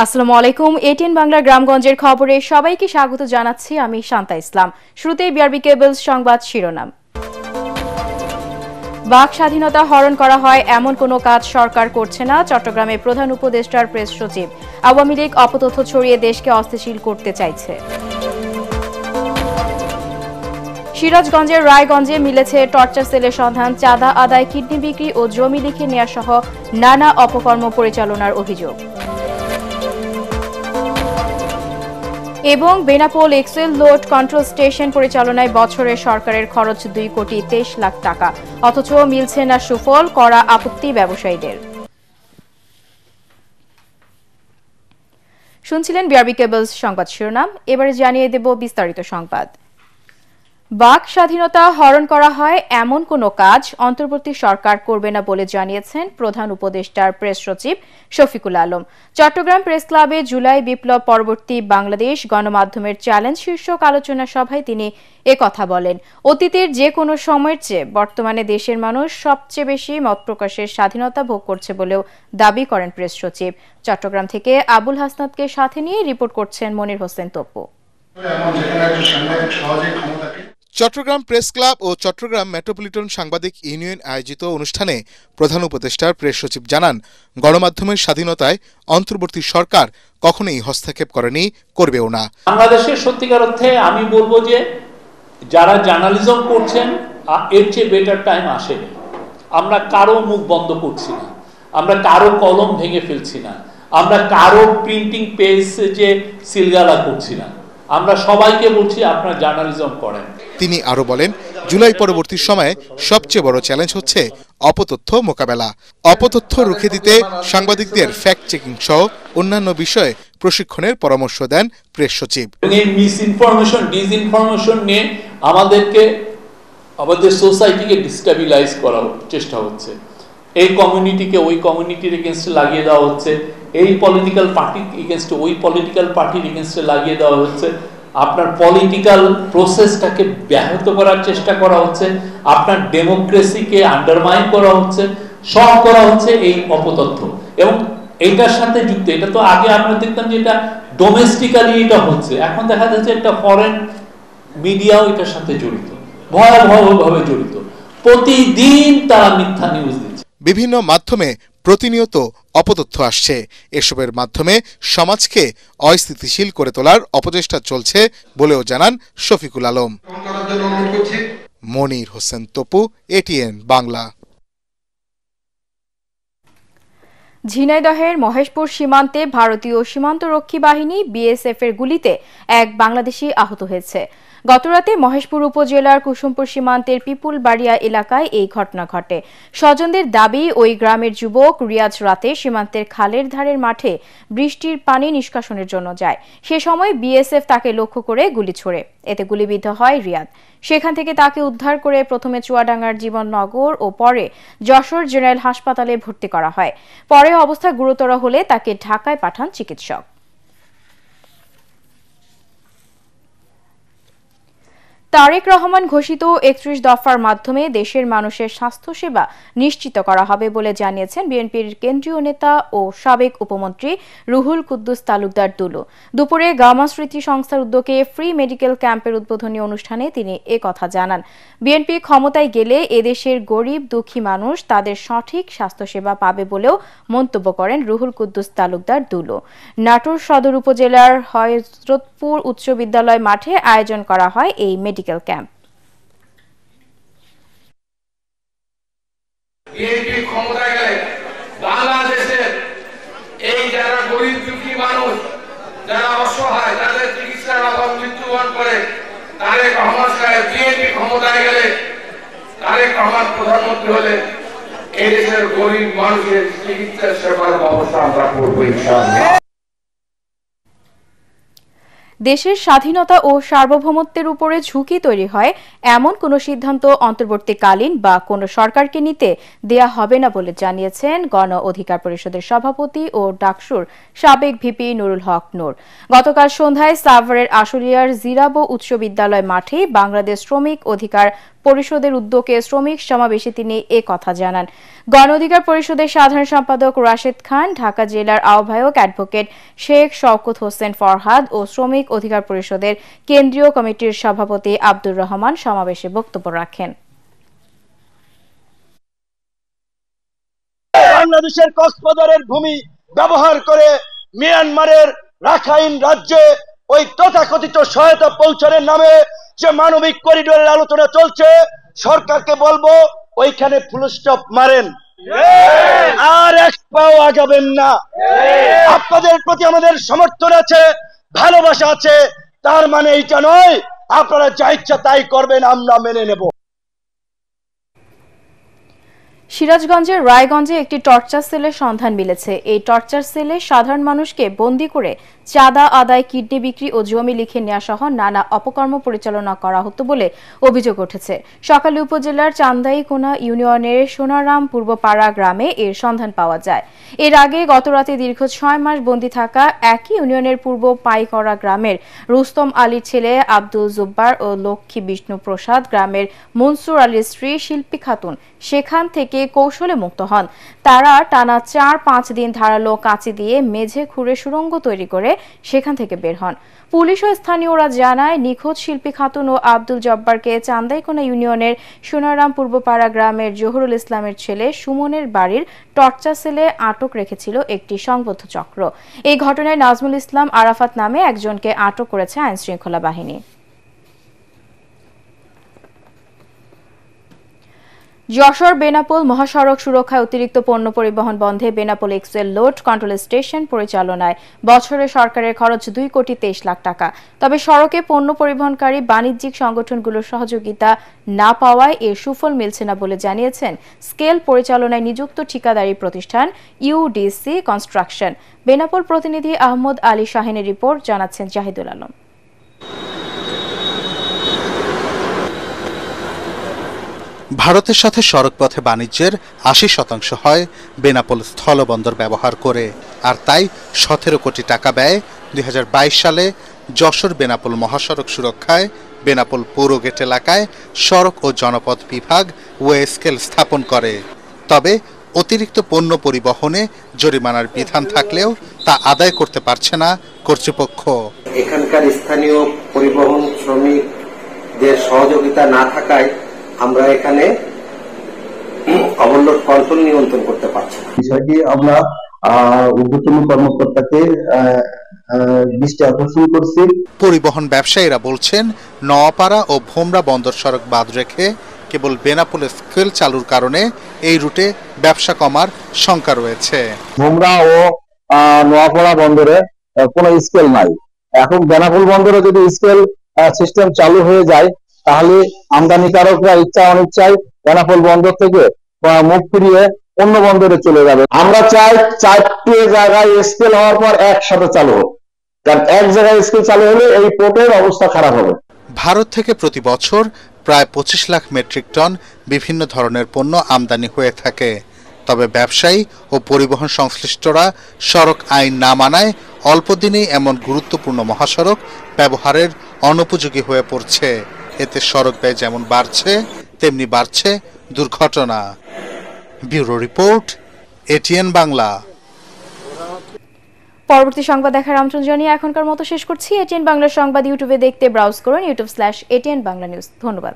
আসসালামু আলাইকুম। এটিএন বাংলা গ্রামগঞ্জের খবরে সবাইকে স্বাগত জানাচ্ছি আমি শান্তা ইসলাম। শুরুতেই বিআরবি কেবলস সংবাদ শিরোনাম। বাক স্বাধীনতা হরণ করা হয় এমন কোনো কাজ সরকার করছে না, চট্টগ্রামে প্রধান উপদেষ্টার প্রেস সচিব। আওয়ামী লীগ অপতথ্য ছড়িয়ে দেশকে অস্থিতিশীল করতে চাইছে। সিরাজগঞ্জের রায়গঞ্জে মিলেছে টর্চার সেলের সন্ধান, চাঁদা আদায়, কিডনি বিক্রি ও জমি লিখে নেওয়া সহ নানা অপকর্ম পরিচালনার অভিযোগ। এবং Benapole axle load control station পরিচালনায় বছরে সরকারের খরচ 2,23,00,000 টাকা, অথচ মিলছে না সুফল, করা আপত্তি ব্যবসায়ীদের। শুনছিলেন বিআরবি কেবলস সংবাদ শিরোনাম। এবারে জানিয়ে দেব বিস্তারিত সংবাদ। বাক স্বাধীনতা হরণ করা হয় এমন কোনো কাজ অন্তর্বর্তী সরকার করবে না বলে জানিয়েছেন প্রধান উপদেষ্টার প্রেস সচিব শফিকুল আলম। চট্টগ্রাম প্রেস ক্লাবে জুলাই বিপ্লব পরবর্তী বাংলাদেশ গণমাধ্যমের চ্যালেঞ্জ শীর্ষক আলোচনা সভায় তিনি একথা বলেন। অতীতের যে কোনো সময়ের চেয়ে বর্তমানে দেশের মানুষ সবচেয়ে বেশি মত প্রকাশের স্বাধীনতা ভোগ করছে বলেও দাবি করেন প্রেস সচিব। চট্টগ্রাম থেকে আবুল হাসনাতকে সাথে নিয়ে রিপোর্ট করছেন মনির হোসেন তপু। চট্টগ্রাম প্রেস ক্লাব ও চট্টগ্রাম মেট্রোপলিটন সাংবাদিক ইউনিয়ন আয়োজিত অনুষ্ঠানে প্রধান উপদেষ্টার প্রেস সচিব জানান, গণমাধ্যমের স্বাধীনতায় অন্তর্বর্তী সরকার কখনোই হস্তক্ষেপ করেনি, করবেও না। বাংলাদেশের সত্যিকার অর্থে আমি বলবো যে যারা জার্নালিজম করছেন এর চেয়ে বেটার টাইম আসেনি। আমরা কারো মুখ বন্ধ করছি না, আমরা কারো কলম ভেঙে ফেলছি না, আমরা কারো প্রিন্টিং পেজ যে সিলগালা করছি না, আমরা সবাইকে বলছি আপনারা জার্নালিজম করেন। তিনি আরো বলেন, জুলাই পরবর্তী সময়ে সবচেয়ে বড় চ্যালেঞ্জ হচ্ছে অপতথ্য মোকাবেলা। অপতথ্য রুখে দিতে সাংবাদিকদের ফ্যাক্ট চেকিং সহ অন্যান্য বিষয়ে প্রশিক্ষণের পরামর্শ দেন প্রেস সচিব। এই মিস ইনফরমেশন, ডিসইনফরমেশন নিয়ে আমাদের সোসাইটিকে ডিস্টেবিলাইজ করার চেষ্টা হচ্ছে। এই কমিউনিটিকে ওই কমিউনিটির এগেনস্টে লাগিয়ে দেওয়া হচ্ছে, এই পলিটিক্যাল পার্টির এগেনস্টে ওই পলিটিক্যাল পার্টির এগেনস্টে লাগিয়ে দেওয়া হচ্ছে। আপনার পলিটিক্যাল প্রসেসটাকে ব্যাহত করার চেষ্টা করা হচ্ছে, আপনার ডেমোক্রেসিকে আন্ডারমাইন করা হচ্ছে, সব করা হচ্ছে এই অপতথ্য। এবং এইটার সাথে যুক্ত, এটা তো আগে আমরা দেখতাম যে এটা ডোমেস্টিক্যালি এটা হচ্ছে, এখন দেখা যাচ্ছে একটা ফরেন মিডিয়াও এটার সাথে জড়িত, ভয়াবহভাবে জড়িত। প্রতিদিন তারা মিথ্যা নিউজ দিচ্ছে। বিভিন্ন মাধ্যমে প্রতিনিয়ত অপতথ্য আসছে। এসবের মাধ্যমে সমাজকে অস্থিতিশীল করে তোলার অপচেষ্টা চলছে বলেও জানান শফিকুল আলম। মনির হোসেন তপু, এটিএন বাংলা। ঝিনাইদহের মহেশপুর সীমান্তে ভারতীয় সীমান্তরক্ষী বাহিনী বিএসএফ এর গুলিতে এক বাংলাদেশি আহত হয়েছে। গতরাতে মহেশপুর উপজেলার কুসুমপুর সীমান্তের পিপুলবাড়িয়া এলাকায় এই ঘটনা ঘটে। স্বজনদের দাবি, ওই গ্রামের যুবক রিয়াজ রাতে সীমান্তের খালের ধারের মাঠে বৃষ্টির পানি নিষ্কাশনের জন্য যায়। সে সময় বিএসএফ তাকে লক্ষ্য করে গুলি ছোড়ে, এতে গুলিবিদ্ধ হয় রিয়াদ। সেখান থেকে তাকে উদ্ধার করে প্রথমে চুয়াডাঙ্গার জীবননগর ও পরে যশোর জেনারেল হাসপাতালে ভর্তি করা হয়। পরে অবস্থা গুরুতর হলে তাকে ঢাকায় পাঠান চিকিৎসক। তারেক রহমান ঘোষিত 31 দফার মাধ্যমে দেশের মানুষের স্বাস্থ্যসেবা নিশ্চিত করা হবে বলে জানিয়েছেন বিএনপির কেন্দ্রীয় নেতা ও সাবেক উপমন্ত্রী রুহুল কুদ্দুস তালুকদার দুলু। দুপুরে গামা স্মৃতি সংস্থার উদ্যোগে ফ্রি মেডিকেল ক্যাম্পের উদ্বোধনী অনুষ্ঠানে তিনি একথা জানান। বিএনপি ক্ষমতায় গেলে এদেশের গরিব দুঃখী মানুষ তাদের সঠিক স্বাস্থ্যসেবা পাবে বলেও মন্তব্য করেন রুহুল কুদ্দুস তালুকদার দুলু। নাটোর সদর উপজেলার হযরতপুর উচ্চ বিদ্যালয় মাঠে আয়োজন করা হয় এই মেডিকেল ক্যাম্প। বিএনপি ক্ষমতায় গেলে বাংলাদেশের এই যারা গরিব দুঃখী মানুষ, যারা অসহায়, যাদের চিকিৎসার অভাব মৃত্যুবরণ করে, তারেক রহমান সাহেব বিএনপি ক্ষমতায় গেলে, তারেক রহমান প্রধানমন্ত্রী হলে এই দেশের গরিব মানুষের চিকিৎসা সেবার ব্যবস্থা আমরা করবো ইনশাআল্লাহ। দেশের স্বাধীনতা ও সার্বভৌমত্বের উপরে ঝুঁকি তৈরি হয় এমন কোনো সিদ্ধান্ত অন্তর্বর্তীকালীন বা কোনো সরকারকে নিতে দেয়া হবে না বলে জানিয়েছেন গণ অধিকার পরিষদের সভাপতি ও ডাকসুর সাবেক ভিপি নুরুল হক নূর। গতকাল সন্ধ্যায় সাভারের আশুলিয়ার জিরাবো উচ্চ বিদ্যালয় মাঠে বাংলাদেশ শ্রমিক অধিকার পরিষদের উদ্যোগে শ্রমিক সমাবেশে তিনি কথা জানান। গণ অধিকার পরিষদের সাধারণ সম্পাদক রাশেদ খান, ঢাকা জেলার আহ্বায়ক অ্যাডভোকেট শেখ শওকত হোসেন ফরহাদ ও শ্রমিক অধিকার পরিষদের কেন্দ্রীয় কমিটির সভাপতি আব্দুর রহমান সমাবেশে বক্তব্য রাখেন। বাংলাদেশের কক্সবাজারের ভূমি ব্যবহার করে মিয়ানমারের রাখাইন রাজ্যে ওই তথাকথিত সহায়তা পৌঁছানোর নামে যে মানবিক করিডোরের আলোচনা চলছে, সরকারকে বলবো ওইখানে ফুল স্টপ মারেন, আর এক পাও আগাবেন না। আপনাদের প্রতি আমাদের সমর্থন আছে, ভালোবাসা আছে, তার মানে এইটা নয় আপনারা যা ইচ্ছা তাই করবেন, আমরা মেনে নেব। সিরাজগঞ্জের রায়গঞ্জে একটি টর্চার সেলের সন্ধান মিলেছে। এই টর্চার সেলে সাধারণ মানুষকে বন্দী করে চাঁদা আদায়, কিডনি বিক্রি ও জমি লিখে নেওয়া সহ নানা অপকর্ম পরিচালনা করা হতো বলে অভিযোগ উঠেছে। সকালে উপজেলার চান্দাইকোনা ইউনিয়নের সোনারাম পূর্বপাড়া গ্রামে এর সন্ধান পাওয়া যায়। এর আগে গতরাতে দীর্ঘ 6 মাস বন্দী থাকা একই ইউনিয়নের পূর্ব পাইকড়া গ্রামের রুস্তম আলীর ছেলে আব্দুল জুব্বার ও লক্ষ্মী বিষ্ণু প্রসাদ গ্রামের মনসুর আলীর স্ত্রী শিল্পী খাতুন সেখান থেকে কৌশলে মুক্ত হন। তারা টানা 4-5 দিন ধারালো কাঁচি দিয়ে মেঝে খুঁড়ে সুড়ঙ্গ তৈরি করে সেখান থেকে বের হন। পুলিশ ও স্থানীয়রা জানায়, নিখোঁজ শিল্পী খাতুন ও আব্দুল জব্বারকে চান্দাইকোনা ইউনিয়নের সোনারাম পূর্বপাড়া গ্রামের জহুরুল ইসলামের ছেলে সুমনের বাড়ির টর্চার সেলে আটক রেখেছিল একটি সংবদ্ধ চক্র। এই ঘটনায় নাজমুল ইসলাম আরাফাত নামে একজনকে আটক করেছে আইনশৃঙ্খলা বাহিনী। যশোর বেনাপোল মহাসড়ক সুরক্ষায় অতিরিক্ত পণ্য পরিবহন বন্ধে Benapole axle load control station পরিচালনায় বছরে সরকারের খরচ 2,23 লাখ টাকা। তবে সড়কে পণ্য পরিবহনকারী বাণিজ্যিক সংগঠনগুলোর সহযোগিতা না পাওয়ায় এর সুফল মিলছে না বলে জানিয়েছেন স্কেল পরিচালনায় নিযুক্ত ঠিকাদারি প্রতিষ্ঠান ইউডিসি কনস্ট্রাকশন। বেনাপোল প্রতিনিধি আহমদ আলী শাহিনের রিপোর্ট, জানাচ্ছেন জাহিদুল আলম। ভারতের সাথে সড়কপথে বাণিজ্যের 80% হয় বেনাপোল স্থলবন্দর ব্যবহার করে, আর তাই 17 কোটি টাকা ব্যয়ে 2022 সালে যশোর বেনাপোল মহাসড়ক সুরক্ষায় বেনাপোল পৌরগেট এলাকায় সড়ক ও জনপথ বিভাগ ওয়ে স্কেল স্থাপন করে। তবে অতিরিক্ত পণ্য পরিবহনে জরিমানার বিধান থাকলেও তা আদায় করতে পারছে না কর্তৃপক্ষ। এখানকার স্থানীয় পরিবহন শ্রমিকদের সহযোগিতা না থাকায় আমরা এখানে ওভারলোড কন্ট্রোল নিয়ন্ত্রণ করতে পারছি না। বিষয়টি আমরা ঊর্ধ্বতন কর্মকর্তাকে দৃষ্টি আকর্ষণ করছি। পরিবহন ব্যবসায়ীরা বলছেন, নোয়াপাড়া ও ভোমরা বন্দর সড়ক বাদ রেখে কেবল বেনাপোলে স্কেল চালুর কারণে এই রুটে ব্যবসা কমার শঙ্কা রয়েছে। ভোমরা ও নোয়াপাড়া বন্দরে কোনো স্কেল নাই। এখন বেনাপোল বন্দরে যদি স্কেল সিস্টেম চালু হয়ে যায় তাহলে আমদানিকারকরা ইচ্ছা অনিচ্ছায় বেনাপোল বন্দর থেকে মুখ ফিরিয়ে অন্য বন্দরে চলে যাবে। আমরা চাই 4টে জায়গায় স্কেল হওয়ার পর একসাথে চালু হোক, কারণ এক জায়গায় স্কেল চালু হলে এই পোর্টের অবস্থা খারাপ হবে। ভারত থেকে প্রতি বছর প্রায় 25 লাখ মেট্রিক টন বিভিন্ন ধরনের পণ্য আমদানি হয়ে থাকে। তবে ব্যবসায়ী ও পরিবহন সংশ্লিষ্টরা সড়ক আইন না মানায় অল্প দিনেই এমন গুরুত্বপূর্ণ মহাসড়ক ব্যবহারের অনুপযোগী হয়ে পড়ছে। এতে সড়ক ব্যয় যেমন বাড়ছে তেমনি বাড়ছে দুর্ঘটনা। Bureau report, ATN Bangla. পরবর্তী সংবাদ দেখার আমন্ত্রণ জানিয়ে এখনকার মতো শেষ করছি। এটিএন বাংলার সংবাদ ইউটিউবে দেখতে ব্রাউজ করুন youtube/ATN Bangla News। ধন্যবাদ।